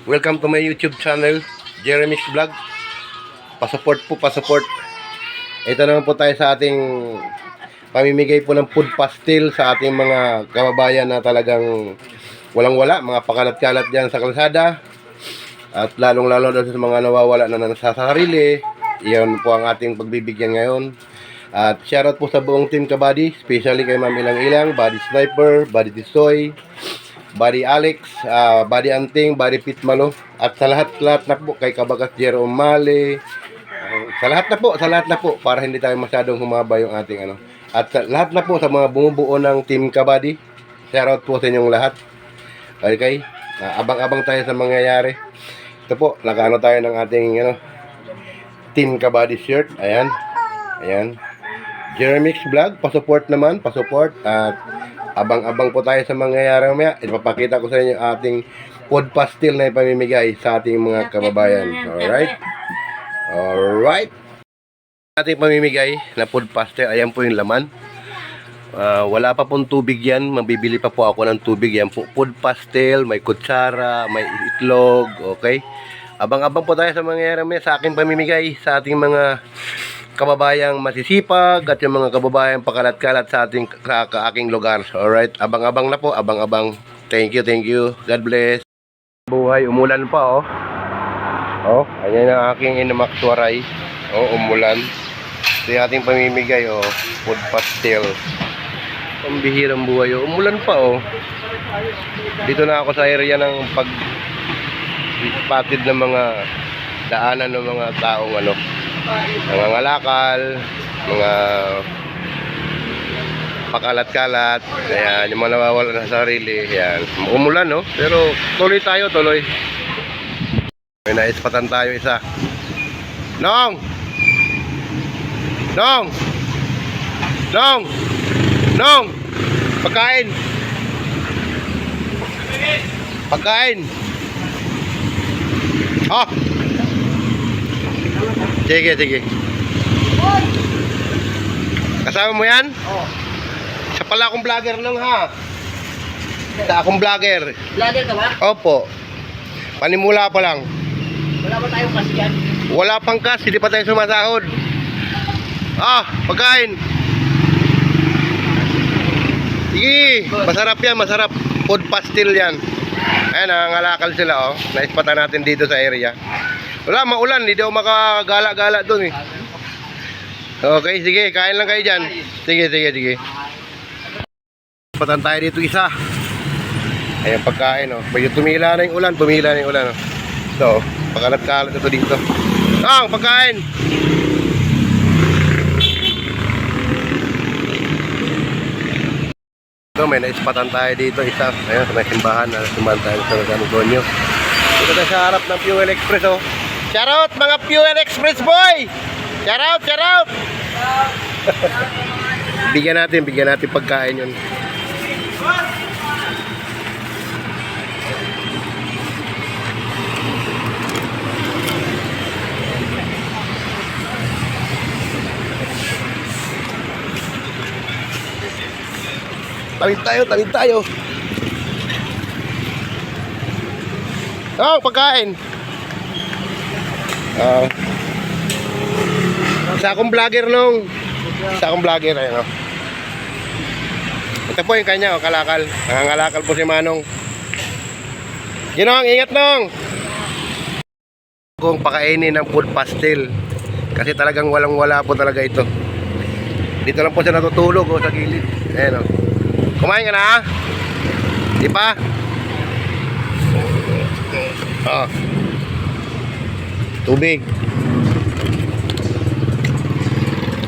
Welcome to my YouTube channel, Jeremy's Vlog. Pasupport po, pasupport. Ito naman po tayo sa ating pamimigay po ng food pastil sa ating mga kababayan na talagang walang-wala, mga pakalat-kalat dyan sa kalsada. At lalong-lalo sa mga nawawala na sa sarili. Iyon po ang ating pagbibigyan ngayon. At shoutout po sa buong Team Kabady, especially kay Ma'am Ilang-Ilang, Buddy Sniper, Buddy Tisoy, Buddy Alex, Buddy Anting, Buddy Pitmalo, at sa lahat-lahat na po kay Kabagas Jerome Male, sa lahat na po para hindi tayo masyadong humaba yung ating ano. At sa lahat na po sa mga bumubuo ng Team Kabady, shoutout po sa inyong lahat. Okay? Abang-abang tayo sa mangyayari. Ito po, nakaano tayo ng ating ano, Team Kabady shirt. Ayan. Ayan. Jeremy's Vlog, pasupport naman, pasupport. At abang-abang po tayo sa mangyayari mamaya. Ipapakita ko sa inyo ating food pastil na ipamimigay sa ating mga kababayan. Alright? Alright. Ating pamimigay na food pastil, ayan po yung laman. Wala pa pong tubig yan. Mabibili pa po ako ng tubig. Yan po, food pastil, may kutsara, may itlog. Okay? Abang-abang po tayo sa mangyayari mamaya sa aking pamimigay sa ating mga kababayang masisipag at yung mga kababayang pakalat-kalat sa aking lugar. Alright, abang-abang na po, abang-abang. Thank you, thank you. God bless. Buhay, umulan pa oh. Oh, ayan ang aking inamaksuaray. Oh, umulan. Ito yung ating pamimigay oh, food pastil. Pambihirang buhay oh, umulan pa oh. Dito na ako sa area ng pagpatid ng mga daanan ng mga taong ano, nangangalakal, mga pakalat-kalat. Ayan, yung mga nawawala na sarili. Ayan, umulan no, pero tuloy tayo, tuloy. May naispatan tayo isa. Nong! Nong! Nong! Nong! Pagkain! Pagkain! Ah! Sige, sige. Kasama mo yan? Oo. Isa pala akong vlogger lang ha. Isa akong vlogger. Vlogger ka ba? Opo. Panimula pa lang. Wala ba tayong cash yan? Wala pang cash, hindi pa tayo sumasahod. Ah, pagkain. Sige, masarap yan, masarap. Food pastil yan. Ayan, nangangalakal sila oh. Naispatan natin dito sa area. Wala, maulan, hindi daw makagala-gala doon eh. Okay, sige, kain lang kayo dyan. Sige, sige, sige. Patan tayo dito isa. Ayan, pagkain oh. Pwede tumila na yung ulan, tumila na yung ulan oh. So, pakalat-kalat ito dito. Ang pagkain! So, may naispatan tayo dito isa. Ayan, sa may simbahan na sumahan tayo sa Gonyo. Dito tayo sa harap ng Fuel Express oh. Shoutout mga Fuel Express boy! Shoutout, shoutout! bigyan natin pagkain yun. Tawid tayo. Oh, pagkain. Isa akong vlogger nung. Isa akong vlogger ayun oh. Ito po yung kanya oh, kalakal. Nangangalakal po si Manong. Ginong, ingat nung. Kung pakainin ng food pastil. Kasi talagang walang-wala po talaga ito. Dito lang po siya natutulog oh, sa gilid. Ayan oh. Kumain ka na ha? Di pa? Oh. Tubig.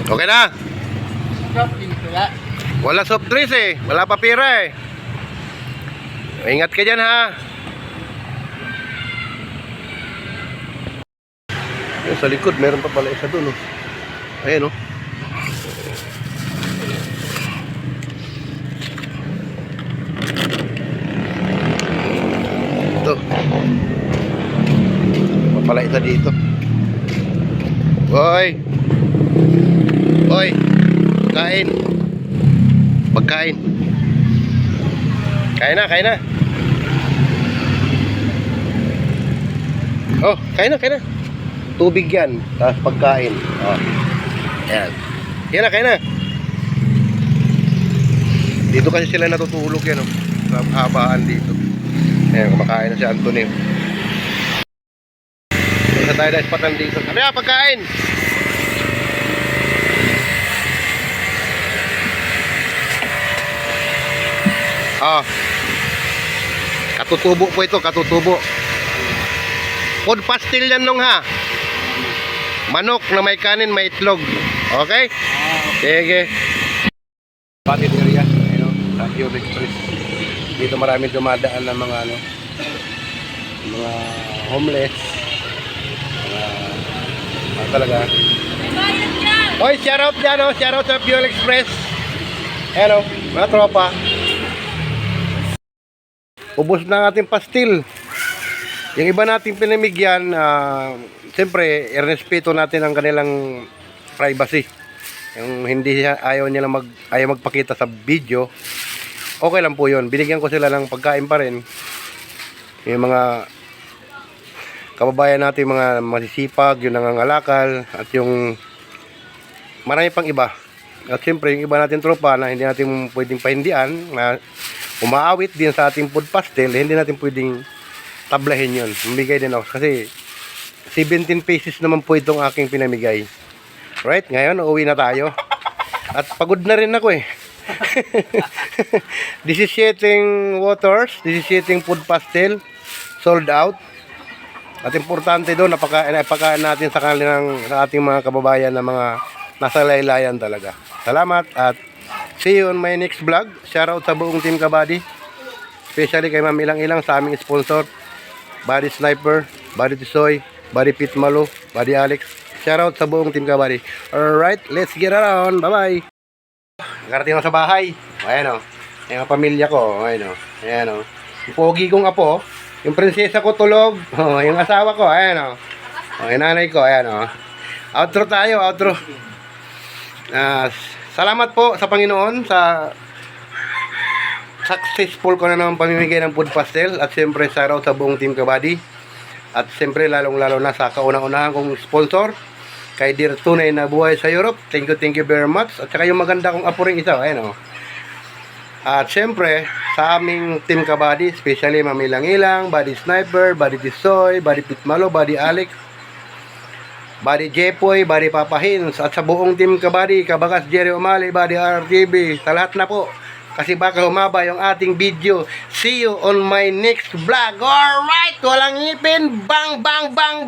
Okay na? Wala soft drinks eh. Wala pa pera eh. Ingat ka dyan ha. Yung sa likod meron pa pala isa dun oh. Ayan oh. Ito. Pala isa dito. Hoy. Hoy. Kain. Pagkain. Kain na, kain na. Oh, kain na. Tubig yan, tapos pagkain. Oh. Ayan. Yan na, kain na. Dito kasi sila natutulog yan, oh. Sa habaan dito. Ayan, kumakain na si Anthony. Isa tayo na spot dito. Ano yan, pagkain? Ah. Katutubo po ito, katutubo. Food pastil yan nung ha. Manok na may kanin, may itlog. Okay? Sige. Patit area, sa Pure Express. Dito marami dumadaan ng mga mga homeless. Talaga. Hoy, shout out dyan, oh. Shout out sa Pure Express. Hello, mga tropa. Ubos na ang ating pastil. Yung iba nating pinamigyan, siyempre, irespeto natin ang kanilang privacy. Yung hindi ayaw nila ayaw magpakita sa video, okay lang po yun. Binigyan ko sila ng pagkain pa rin. Yung mga kababayan natin, mga masisipag, yung nangangalakal, at yung marami pang iba. At siyempre, yung iba natin tropa na hindi natin pwedeng pahindian, na umaawit din sa ating food pastel, hindi natin pwedeng tablahin yun. Mamigay din ako. Kasi 17 pesos naman po itong aking pinamigay. Right? Ngayon, uuwi na tayo. At pagod na rin ako eh. 17 waters, 17 food pastel, sold out. At importante doon, napakain natin sa ating mga kababayan na mga nasa laylayan talaga. Salamat at see you on my next vlog. Shoutout sa buong Team Kabady. Especially kay Ma'am Ilang sa aming sponsor. Body Sniper, Body Tisoy, Body Pitmalo, Body Alex. Shoutout sa buong Team Kabady. Alright, let's get around. Bye-bye. Nakarating ako sa bahay. Ayan o. Ayan ang pamilya ko. Ayan o. Ayan o. Yung pogi kong apo. Yung prinsesa ko tulog. Oh, yung asawa ko. Ayan o. Oh, yung nanay ko. Ayan o. Outro tayo. Outro. Salamat po sa Panginoon sa successful ko na naman pamimigay ng food pastel. At siyempre shoutout sa buong Team Kabady. At siyempre lalong-lalo na sa kauna-unahan kong sponsor kay Dear Tunay na Buhay sa Europe. Thank you very much. At saka yung maganda kong apo rin isa. Ayan o. At siyempre sa aming Team Kabady, especially Ma'am Ilang, Body Sniper, Body Tisoy, Body Pitmalo, Body Alex, Body Jepoy, Body Papa Hins, at sa buong Team Kabady, Kabakas Jerry Umali, Body RTV, sa lahat na po. Kasi baka humaba yung ating video. See you on my next vlog. Alright, walang ngipin. Bang, bang, bang.